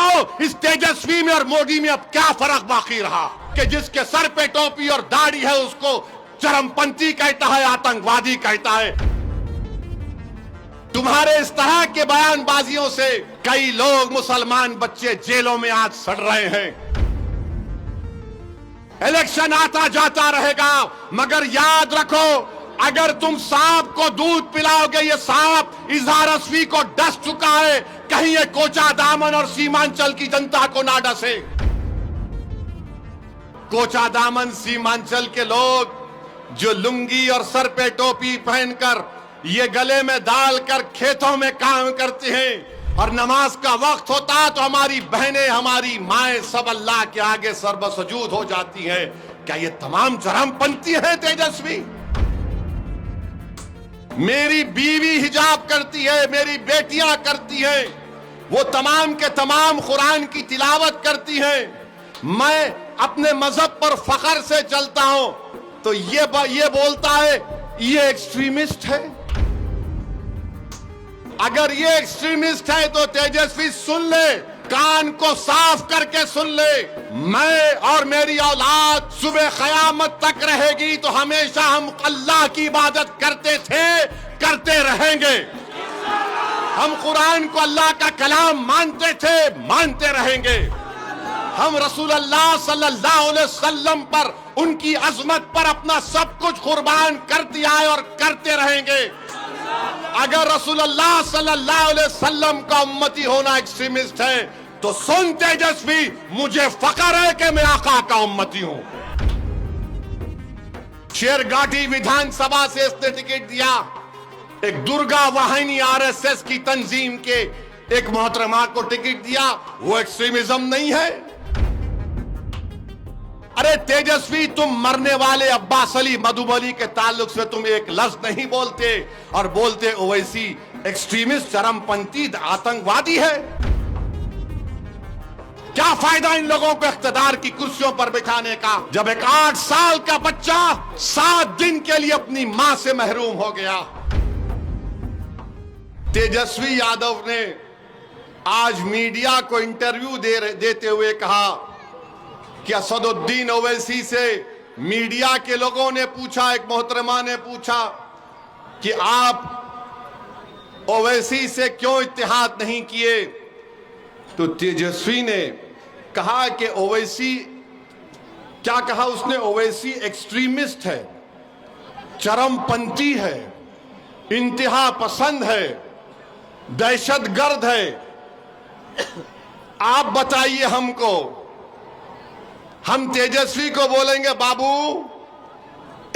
बताओ इस तेजस्वी में और मोदी में अब क्या फर्क बाकी रहा कि जिसके सर पे टोपी और दाढ़ी है उसको चरमपंथी कहता है, आतंकवादी कहता है। तुम्हारे इस तरह के बयानबाजियों से कई लोग, मुसलमान बच्चे जेलों में आज सड़ रहे हैं। इलेक्शन आता जाता रहेगा, मगर याद रखो अगर तुम सांप को दूध पिलाओगे, ये सांप इजहार असफी को डस चुका है, कहीं ये कोचा दामन और सीमांचल की जनता को ना डसे। कोचा दामन सीमांचल के लोग जो लुंगी और सर पे टोपी पहनकर ये गले में डालकर खेतों में काम करते हैं और नमाज का वक्त होता तो हमारी बहनें, हमारी माएं सब अल्लाह के आगे सर्वसजूद हो जाती हैं। क्या ये तमाम चरमपंथी हैं तेजस्वी? मेरी बीवी हिजाब करती है, मेरी बेटियां करती हैं, वो तमाम के तमाम कुरान की तिलावत करती हैं। मैं अपने मजहब पर फख्र से चलता हूं तो ये बोलता है ये एक्सट्रीमिस्ट है। अगर ये एक्सट्रीमिस्ट है तो तेजस्वी सुन ले, कान को साफ करके सुन ले, मैं और मेरी औलाद सुबह क़यामत तक रहेगी तो हमेशा हम अल्लाह की इबादत करते थे, करते रहेंगे। हम कुरान को अल्लाह का कलाम मानते थे, मानते रहेंगे। हम रसूल अल्लाह सल्लल्लाहु अलैहि वसल्लम पर, उनकी अजमत पर अपना सब कुछ कुर्बान कर दिया है और करते रहेंगे। अगर रसूल अल्लाह सल्लल्लाहु अलैहि वसल्लम का उम्मती होना एक्सट्रीमिस्ट है तो सुन तेजस्वी, मुझे फख्र है कि मैं आका का उम्मती हूं। शेरघाटी विधानसभा से इसने टिकट दिया, एक दुर्गा वाहिनी आरएसएस की तंजीम के एक मोहतरमा को टिकट दिया, वो एक्सट्रीमिज्म नहीं है? अरे तेजस्वी, तुम मरने वाले अब्बास अली मधुबनी के ताल्लुक से तुम एक लफ्ज नहीं बोलते और बोलते ओवैसी एक्सट्रीमिस्ट, चरमपंथी, आतंकवादी है। क्या फायदा इन लोगों को इख्तिदार की कुर्सियों पर बिठाने का, जब एक 8 साल का बच्चा 7 दिन के लिए अपनी मां से महरूम हो गया। तेजस्वी यादव ने आज मीडिया को इंटरव्यू देते हुए कहा कि असदुद्दीन ओवैसी से मीडिया के लोगों ने पूछा, एक मोहतरमा ने पूछा कि आप ओवैसी से क्यों इत्तेहाद नहीं किए, तो तेजस्वी ने कहा कि ओवैसी, क्या कहा उसने, ओवैसी एक्सट्रीमिस्ट है, चरमपंथी है, इंतहा पसंद है, दहशतगर्द है। आप बताइए हमको, हम तेजस्वी को बोलेंगे बाबू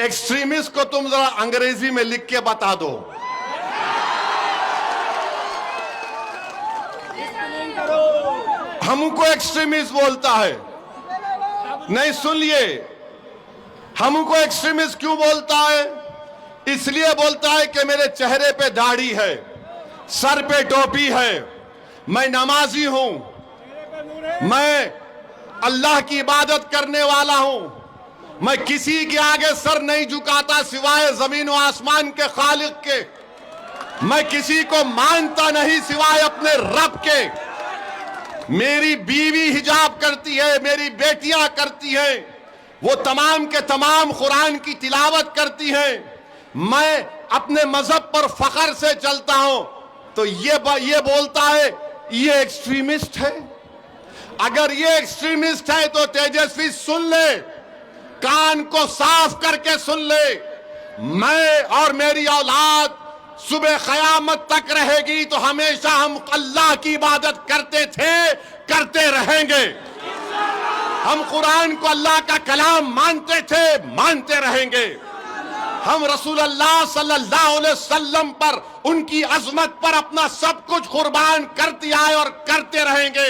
एक्सट्रीमिस्ट को तुम जरा अंग्रेजी में लिख के बता दो। हमको एक्सट्रीमिस्ट बोलता है, नहीं सुनिए, हमको एक्सट्रीमिस्ट क्यों बोलता है? इसलिए बोलता है कि मेरे चेहरे पे दाढ़ी है, सर पे टोपी है, मैं नमाजी हूं, मैं अल्लाह की इबादत करने वाला हूं, मैं किसी के आगे सर नहीं झुकाता सिवाय जमीन और आसमान के खालिक के, मैं किसी को मानता नहीं सिवाय अपने रब के। मेरी बीवी हिजाब करती है, मेरी बेटियां करती हैं, वो तमाम के तमाम कुरान की तिलावत करती हैं। मैं अपने मजहब पर फख्र से चलता हूं तो ये बोलता है ये एक्सट्रीमिस्ट है। अगर ये एक्सट्रीमिस्ट है तो तेजस्वी सुन ले, कान को साफ करके सुन ले, मैं और मेरी औलाद सुबह क़यामत तक रहेगी तो हमेशा हम अल्लाह की इबादत करते थे, करते रहेंगे। हम कुरान को अल्लाह का कलाम मानते थे, मानते रहेंगे। हम रसूल अल्लाह सल्लल्लाहु अलैहि वसल्लम पर, उनकी अजमत पर अपना सब कुछ कुर्बान कर दिया है और करते रहेंगे।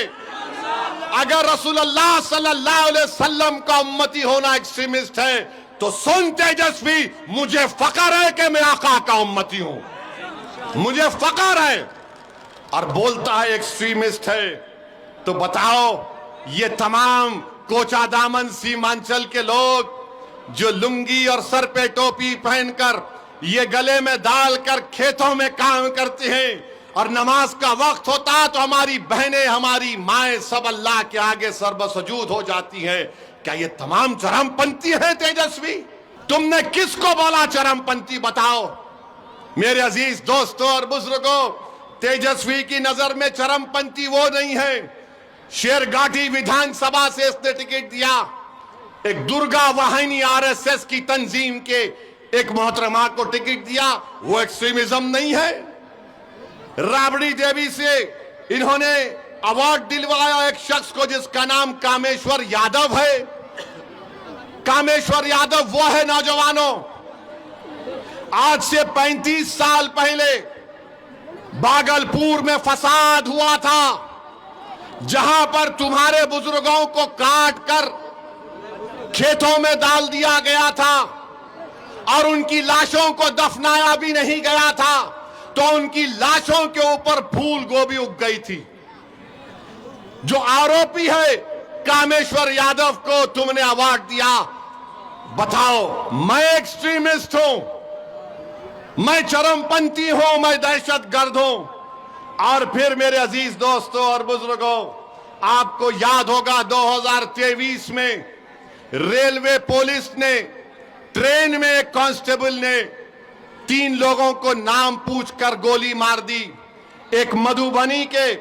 अगर रसूल अल्लाह सल्लल्लाहु अलैहि वसल्लम का उम्मती होना एक्सट्रीमिस्ट है तो सुन तेजस्वी, मुझे फख्र है कि मैं आका का उम्मती हूं, मुझे फख्र है। और बोलता है एक्सट्रीमिस्ट है, तो बताओ ये तमाम कोचा दामन सीमांचल के लोग जो लुंगी और सर पे टोपी पहनकर ये गले में डालकर खेतों में काम करते हैं और नमाज का वक्त होता तो हमारी बहनें, हमारी माएं सब अल्लाह के आगे सर्वसजूद हो जाती हैं। क्या ये तमाम चरमपंथी हैं तेजस्वी? तुमने किसको बोला चरमपंथी, बताओ मेरे अजीज दोस्तों और बुजुर्गों। तेजस्वी की नजर में चरमपंथी वो नहीं है। शेरघाटी विधानसभा से इसने टिकट दिया, एक दुर्गा वाहिनी आरएसएस की तंजीम के एक मोहतरमा को टिकट दिया, वो एक्सट्रीमिज्म नहीं है। राबड़ी देवी से इन्होंने अवार्ड दिलवाया एक शख्स को जिसका नाम कामेश्वर यादव है। कामेश्वर यादव वो है नौजवानों, आज से 35 साल पहले भागलपुर में फसाद हुआ था, जहां पर तुम्हारे बुजुर्गों को काट कर खेतों में डाल दिया गया था और उनकी लाशों को दफनाया भी नहीं गया था, तो उनकी लाशों के ऊपर फूल गोभी उग गई थी। जो आरोपी है कामेश्वर यादव को तुमने अवार्ड दिया। बताओ, मैं एक्सट्रीमिस्ट हूं, मैं चरमपंथी हूं, मैं दहशतगर्द हूं। और फिर मेरे अजीज दोस्तों और बुजुर्गों, आपको याद होगा 2023 में रेलवे पुलिस ने ट्रेन में एक कांस्टेबल ने 3 लोगों को नाम पूछकर गोली मार दी। एक मधुबनी के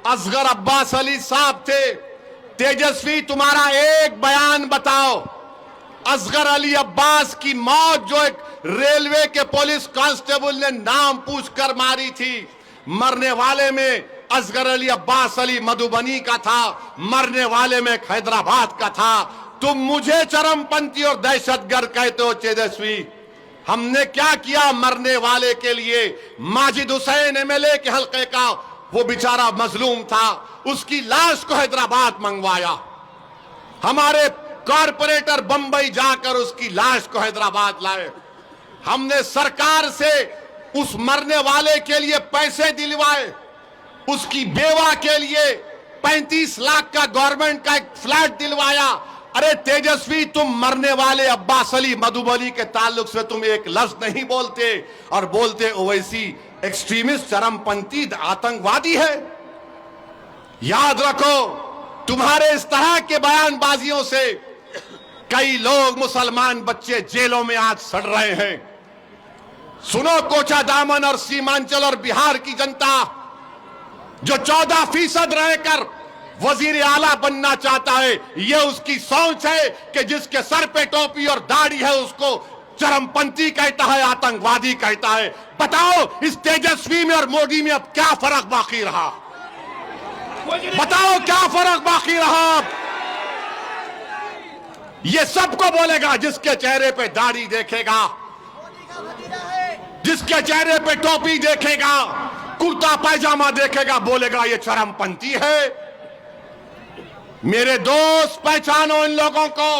असगर अब्बास अली साहब थे। तेजस्वी, तुम्हारा एक बयान बताओ, असगर अली अब्बास की मौत जो एक रेलवे के पुलिस कांस्टेबल ने नाम पूछकर मारी थी, मरने वाले में असगर अली अब्बास अली मधुबनी का था, मरने वाले में हैदराबाद का था। तुम मुझे चरमपंथी और दहशतगर्द कहते हो तेजस्वी। हमने क्या किया मरने वाले के लिए? माजिद हुसैन एमएलए के हल्के का वो बेचारा मजलूम था, उसकी लाश को हैदराबाद मंगवाया। हमारे कॉरपोरेटर बंबई जाकर उसकी लाश को हैदराबाद लाए। हमने सरकार से उस मरने वाले के लिए पैसे दिलवाए, उसकी बेवा के लिए 35 लाख का गवर्नमेंट का एक फ्लैट दिलवाया। अरे तेजस्वी, तुम मरने वाले अब्बास अली मधुबनी के ताल्लुक से तुम एक लफ्ज नहीं बोलते और बोलते ओवैसी एक्सट्रीमिस्ट, चरमपंथी, आतंकवादी है। याद रखो, तुम्हारे इस तरह के बयानबाजियों से कई लोग, मुसलमान बच्चे जेलों में आज सड़ रहे हैं। सुनो, कोचा दामन और सीमांचल और बिहार की जनता जो 14% रहकर वजीर आला बनना चाहता है, यह उसकी सोच है कि जिसके सर पे टोपी और दाढ़ी है उसको चरमपंथी कहता है, आतंकवादी कहता है। बताओ, इस तेजस्वी में और मोदी में अब क्या फर्क बाकी रहा? बताओ क्या फर्क बाकी रहा? ये सबको बोलेगा जिसके चेहरे पे दाढ़ी देखेगा, जिसके चेहरे पे टोपी देखेगा, कुर्ता पैजामा देखेगा, बोलेगा ये चरमपंथी है। मेरे दोस्त, पहचानो इन लोगों को।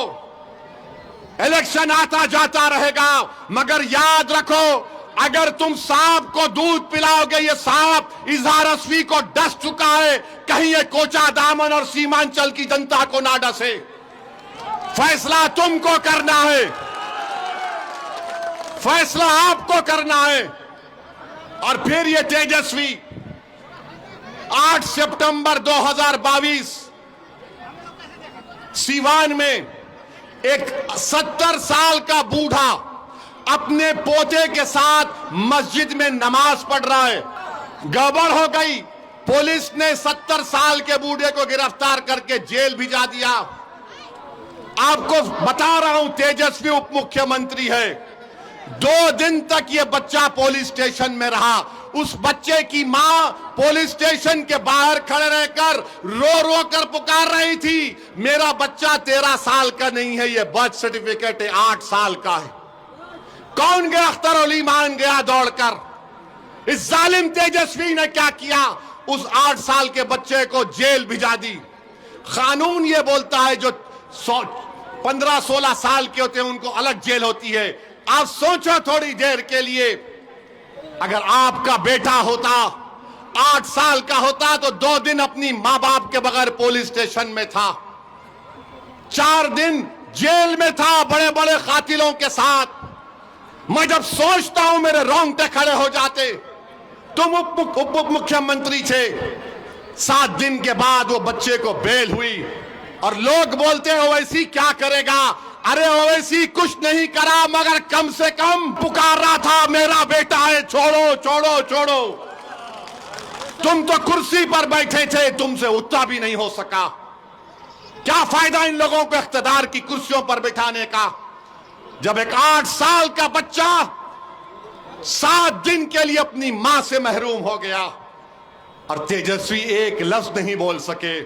इलेक्शन आता जाता रहेगा, मगर याद रखो, अगर तुम सांप को दूध पिलाओगे, ये सांप इजहार असवी को डस चुका है, कहीं ये कोचा दामन और सीमांचल की जनता को ना डसे। फैसला तुमको करना है, फैसला आपको करना है। और फिर ये तेजस्वी 8 सितंबर 2022 सीवान में एक 70 साल का बूढ़ा अपने पोते के साथ मस्जिद में नमाज पढ़ रहा है। गड़बड़ हो गई, पुलिस ने 70 साल के बूढ़े को गिरफ्तार करके जेल भिजा दिया। आपको बता रहा हूं, तेजस्वी उप मुख्यमंत्री है। 2 दिन तक ये बच्चा पुलिस स्टेशन में रहा। उस बच्चे की मां पुलिस स्टेशन के बाहर खड़े रहकर रो रो कर पुकार रही थी, मेरा बच्चा 13 साल का नहीं है, ये बर्थ सर्टिफिकेट 8 साल का है। कौन गया? अख्तर अली मान गया दौड़कर। इस जालिम तेजस्वी ने क्या किया? उस 8 साल के बच्चे को जेल भिजा दी। कानून ये बोलता है जो 15-16 साल के होते हैं उनको अलग जेल होती है। आप सोचो थोड़ी देर के लिए, अगर आपका बेटा होता 8 साल का होता तो 2 दिन अपनी मां बाप के बगैर पुलिस स्टेशन में था, 4 दिन जेल में था बड़े बड़े कातिलों के साथ। मैं जब सोचता हूं मेरे रोंगटे खड़े हो जाते। तुम उप मुख्यमंत्री थे, 7 दिन के बाद वो बच्चे को बेल हुई और लोग बोलते हैं ओवैसी क्या करेगा। अरे ओवैसी कुछ नहीं करा, मगर कम से कम पुकार रहा था मेरा बेटा है, छोड़ो छोड़ो छोड़ो। तुम तो कुर्सी पर बैठे थे, तुमसे उठना भी नहीं हो सका। क्या फायदा इन लोगों को इख्तिदार की कुर्सियों पर बिठाने का, जब एक 8 साल का बच्चा 7 दिन के लिए अपनी मां से महरूम हो गया और तेजस्वी एक लफ्ज नहीं बोल सके।